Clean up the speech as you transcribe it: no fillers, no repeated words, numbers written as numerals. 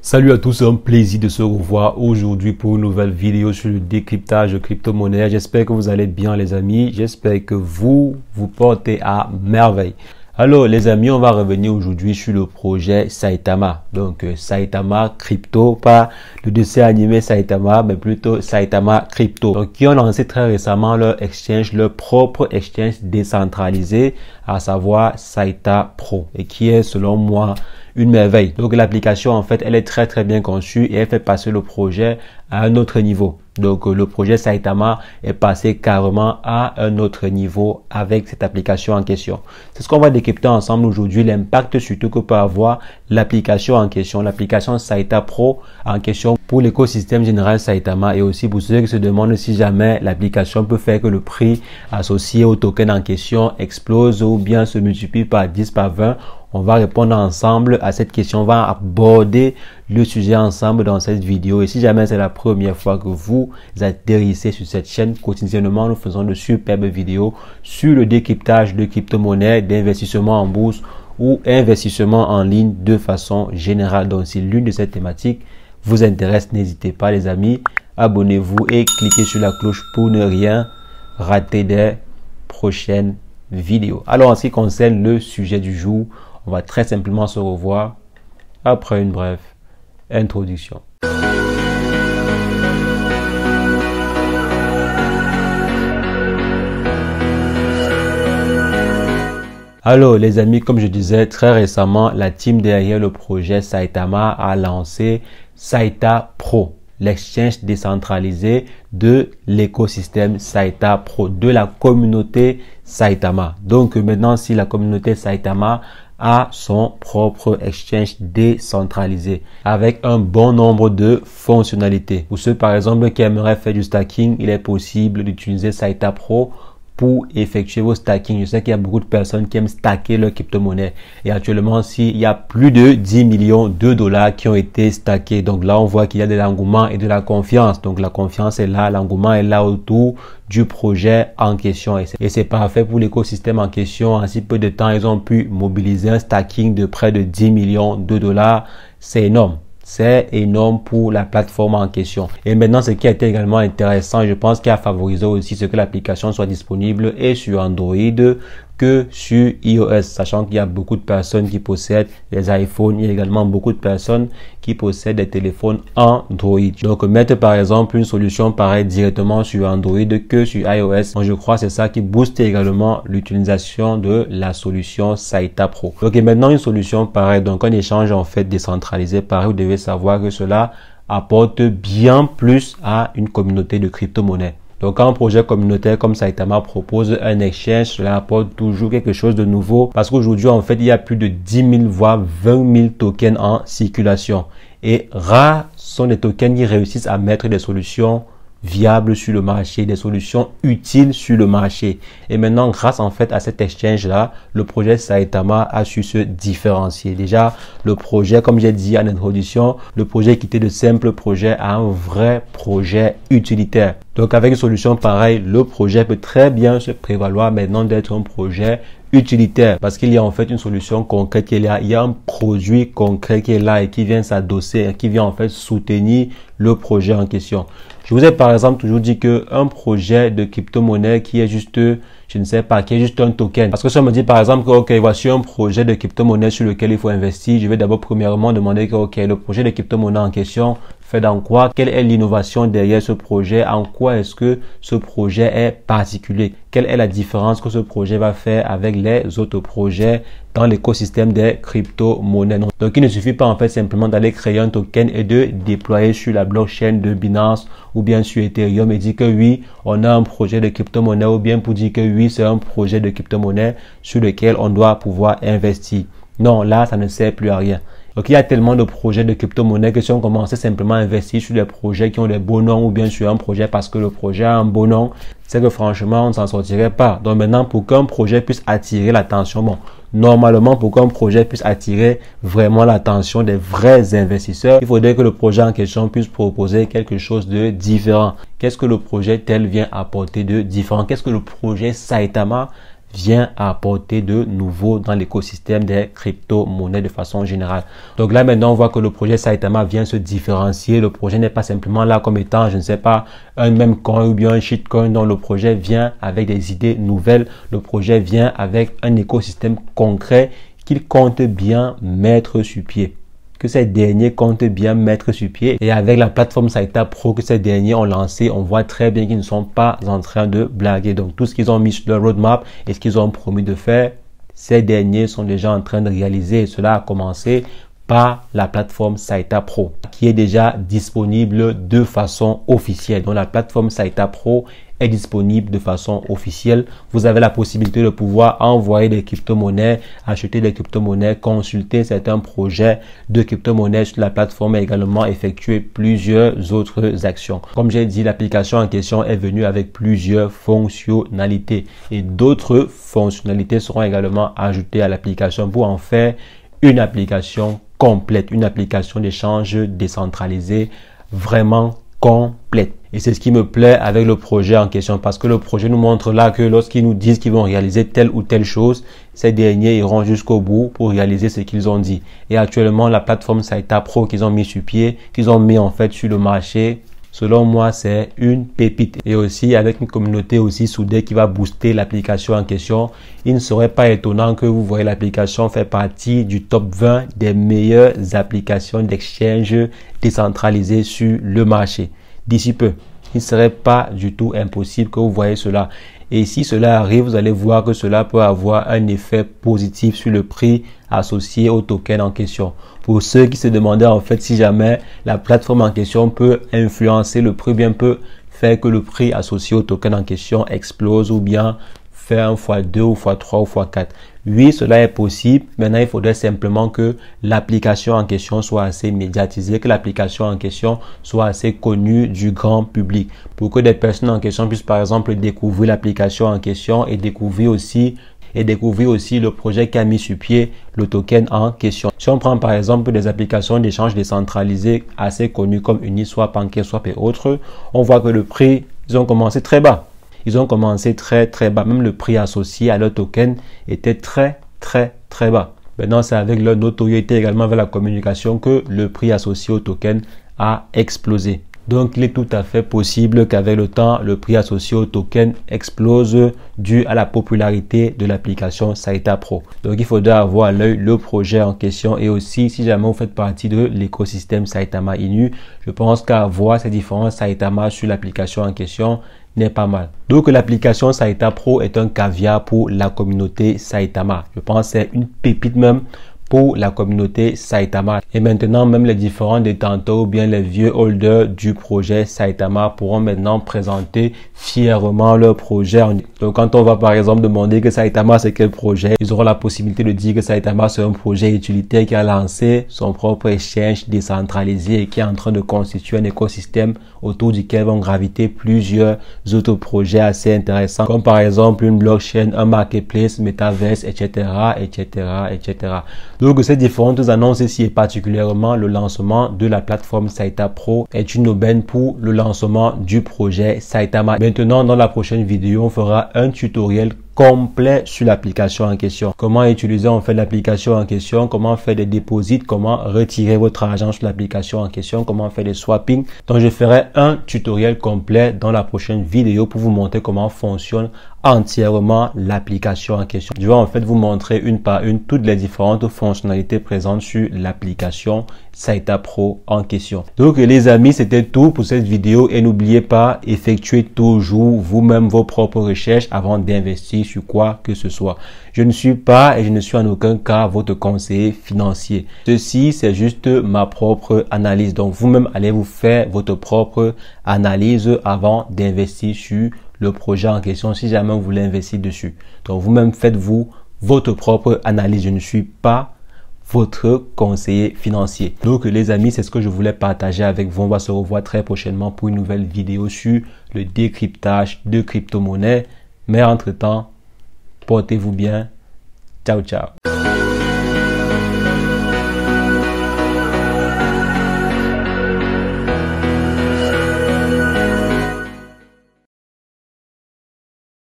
Salut à tous, c'est un plaisir de se revoir aujourd'hui pour une nouvelle vidéo sur le décryptage de crypto-monnaie. J'espère que vous allez bien les amis, j'espère que vous portez à merveille. Alors les amis, on va revenir aujourd'hui sur le projet Saitama. Donc Saitama Crypto, pas le dessin animé Saitama, mais plutôt Saitama Crypto. Donc qui ont lancé très récemment leur exchange, leur propre exchange décentralisé, à savoir Saita Pro, et qui est selon moi une merveille. Donc l'application en fait elle est très bien conçue et elle fait passer le projet à un autre niveau. Donc le projet Saitama est passé carrément à un autre niveau avec cette application en question. C'est ce qu'on va décrypter ensemble aujourd'hui, l'impact surtout que peut avoir l'application en question, l'application Saita Pro en question pour l'écosystème général Saitama, et aussi pour ceux qui se demandent si jamais l'application peut faire que le prix associé au token en question explose ou bien se multiplie par 10, par 20. On va répondre ensemble à cette question, on va aborder le sujet ensemble dans cette vidéo. Et si jamais c'est la première fois que vous atterrissez sur cette chaîne, quotidiennement nous faisons de superbes vidéos sur le décryptage de crypto-monnaies, d'investissement en bourse ou investissement en ligne de façon générale. Donc si l'une de ces thématiques vous intéresse, n'hésitez pas les amis, abonnez-vous et cliquez sur la cloche pour ne rien rater des prochaines vidéos. Alors en ce qui concerne le sujet du jour, on va très simplement se revoir après une brève introduction. Alors les amis, comme je disais très récemment, la team derrière le projet Saitama a lancé Saita Pro, l'exchange décentralisé de l'écosystème Saita Pro, de la communauté Saitama. Donc maintenant, si la communauté Saitama a son propre exchange décentralisé avec un bon nombre de fonctionnalités. Pour ceux par exemple qui aimeraient faire du stacking, il est possible d'utiliser Saita Pro pour effectuer vos stacking. Je sais qu'il y a beaucoup de personnes qui aiment stacker leur crypto-monnaie. Et actuellement, il y a plus de 10 millions de dollars qui ont été stackés. Donc là, on voit qu'il y a de l'engouement et de la confiance. Donc la confiance est là, l'engouement est là autour du projet en question. Et c'est parfait pour l'écosystème en question. En si peu de temps, ils ont pu mobiliser un stacking de près de 10 millions de dollars. C'est énorme. C'est énorme pour la plateforme en question. Et maintenant, ce qui a été également intéressant, je pense qu'il a favorisé aussi ce que l'application soit disponible et sur Android que sur iOS, sachant qu'il y a beaucoup de personnes qui possèdent des iPhones, il y a également beaucoup de personnes qui possèdent des téléphones Android. Donc mettre par exemple une solution pareille directement sur Android que sur iOS, moi je crois que c'est ça qui booste également l'utilisation de la solution Saita Pro. Donc et maintenant une solution pareille, donc un échange en fait décentralisé pareil, vous devez savoir que cela apporte bien plus à une communauté de crypto-monnaies. Donc quand un projet communautaire comme Saitama propose un exchange, cela apporte toujours quelque chose de nouveau parce qu'aujourd'hui en fait il y a plus de 10 000 voire 20 000 tokens en circulation et rares sont les tokens qui réussissent à mettre des solutions viables sur le marché, des solutions utiles sur le marché. Et maintenant, grâce en fait à cet exchange-là, le projet Saitama a su se différencier. Déjà, le projet, comme j'ai dit en introduction, le projet quittait de simples projets à un vrai projet utilitaire. Donc avec une solution pareille, le projet peut très bien se prévaloir maintenant d'être un projet utilitaire parce qu'il y a en fait une solution concrète qui est là, il y a un produit concret qui est là et qui vient s'adosser, qui vient en fait soutenir le projet en question. Je vous ai par exemple toujours dit que un projet de crypto-monnaie qui est juste, je ne sais pas, qui est juste un token. Parce que si on me dit par exemple que ok, voici un projet de crypto-monnaie sur lequel il faut investir, je vais d'abord premièrement demander que ok, le projet de crypto-monnaie en question fait dans quoi? Quelle est l'innovation derrière ce projet? En quoi est-ce que ce projet est particulier? Quelle est la différence que ce projet va faire avec les autres projets dans l'écosystème des crypto-monnaies? Donc, il ne suffit pas en fait simplement d'aller créer un token et de déployer sur la blockchain de Binance ou bien sur Ethereum et dire que oui, on a un projet de crypto-monnaie ou bien pour dire que oui, c'est un projet de crypto-monnaie sur lequel on doit pouvoir investir. Non, là, ça ne sert plus à rien. Donc, il y a tellement de projets de crypto-monnaie que si on commençait simplement à investir sur des projets qui ont des beaux noms ou bien sur un projet parce que le projet a un beau nom, c'est que franchement, on ne s'en sortirait pas. Donc maintenant, pour qu'un projet puisse attirer l'attention, bon, normalement, pour qu'un projet puisse attirer vraiment l'attention des vrais investisseurs, il faudrait que le projet en question puisse proposer quelque chose de différent. Qu'est-ce que le projet tel vient apporter de différent? Qu'est-ce que le projet Saitama vient apporter de nouveau dans l'écosystème des crypto-monnaies de façon générale. Donc là maintenant on voit que le projet Saitama vient se différencier. Le projet n'est pas simplement là comme étant, je ne sais pas, un même coin ou bien un shitcoin, dont le projet vient avec des idées nouvelles. Le projet vient avec un écosystème concret qu'il compte bien mettre sur pied. Que ces derniers comptent bien mettre sur pied. Et avec la plateforme Saita Pro que ces derniers ont lancé, on voit très bien qu'ils ne sont pas en train de blaguer. Donc tout ce qu'ils ont mis sur leur roadmap et ce qu'ils ont promis de faire, ces derniers sont déjà en train de réaliser. Et cela a commencé par la plateforme Saita Pro qui est déjà disponible de façon officielle. Donc la plateforme Saita Pro est disponible de façon officielle. Vous avez la possibilité de pouvoir envoyer des crypto-monnaies, acheter des crypto-monnaies, consulter certains projets de crypto-monnaies sur la plateforme et également effectuer plusieurs autres actions. Comme j'ai dit, l'application en question est venue avec plusieurs fonctionnalités et d'autres fonctionnalités seront également ajoutées à l'application pour en faire une application complète, une application d'échange décentralisée vraiment complète. Et c'est ce qui me plaît avec le projet en question parce que le projet nous montre là que lorsqu'ils nous disent qu'ils vont réaliser telle ou telle chose, ces derniers iront jusqu'au bout pour réaliser ce qu'ils ont dit. Et actuellement, la plateforme Saita Pro qu'ils ont mis sur pied, qu'ils ont mis en fait sur le marché, selon moi, c'est une pépite. Et aussi, avec une communauté aussi soudée qui va booster l'application en question, il ne serait pas étonnant que vous voyez l'application faire partie du top 20 des meilleures applications d'exchange décentralisées sur le marché. D'ici peu, il ne serait pas du tout impossible que vous voyez cela. Et si cela arrive, vous allez voir que cela peut avoir un effet positif sur le prix associé au token en question. Pour ceux qui se demandaient en fait si jamais la plateforme en question peut influencer le prix, bien peut faire que le prix associé au token en question explose ou bien faire un x2 ou x3 ou x4. Oui, cela est possible. Maintenant, il faudrait simplement que l'application en question soit assez médiatisée, que l'application en question soit assez connue du grand public pour que des personnes en question puissent par exemple découvrir l'application en question et découvrir aussi le projet qui a mis sur pied le token en question. Si on prend par exemple des applications d'échange décentralisées assez connues comme Uniswap, PancakeSwap et autres, on voit que le prix, ils ont commencé très bas. Ils ont commencé très bas. Même le prix associé à leur token était très bas. Maintenant, c'est avec leur notoriété également avec la communication que le prix associé au token a explosé. Donc, il est tout à fait possible qu'avec le temps, le prix associé au token explose dû à la popularité de l'application Saita Pro. Donc, il faudra avoir à l'œil le projet en question et aussi, si jamais vous faites partie de l'écosystème Saitama Inu, je pense qu'avoir ces différents Saitama sur l'application en question n'est pas mal. Donc l'application Saita Pro est un caviar pour la communauté Saitama. Je pense que c'est une pépite même pour la communauté Saitama. Et maintenant, même les différents détenteurs ou bien les vieux holders du projet Saitama pourront maintenant présenter fièrement leur projet. Donc, quand on va par exemple demander que Saitama c'est quel projet, ils auront la possibilité de dire que Saitama c'est un projet utilitaire qui a lancé son propre exchange décentralisé et qui est en train de constituer un écosystème autour duquel vont graviter plusieurs autres projets assez intéressants, comme par exemple une blockchain, un marketplace, metaverse, etc. Donc, ces différentes annonces ici et particulièrement le lancement de la plateforme Saita Pro est une aubaine pour le lancement du projet Saitama. Maintenant, dans la prochaine vidéo, on fera un tutoriel complet sur l'application en question. Comment utiliser en fait l'application en question, comment faire des dépôts, comment retirer votre argent sur l'application en question, comment faire des swapping. Donc je ferai un tutoriel complet dans la prochaine vidéo pour vous montrer comment fonctionne entièrement l'application en question. Je vais en fait vous montrer une par une toutes les différentes fonctionnalités présentes sur l'application Saita Pro en question. Donc les amis, c'était tout pour cette vidéo et n'oubliez pas, effectuez toujours vous-même vos propres recherches avant d'investir sur quoi que ce soit. Je ne suis pas et je ne suis en aucun cas votre conseiller financier. Ceci, c'est juste ma propre analyse. Donc vous-même, allez vous faire votre propre analyse avant d'investir sur le projet en question si jamais vous voulez investir dessus. Donc vous-même, faites-vous votre propre analyse. Je ne suis pas votre conseiller financier. Donc les amis, c'est ce que je voulais partager avec vous. On va se revoir très prochainement pour une nouvelle vidéo sur le décryptage de crypto-monnaies. Mais entre-temps, portez-vous bien. Ciao, ciao.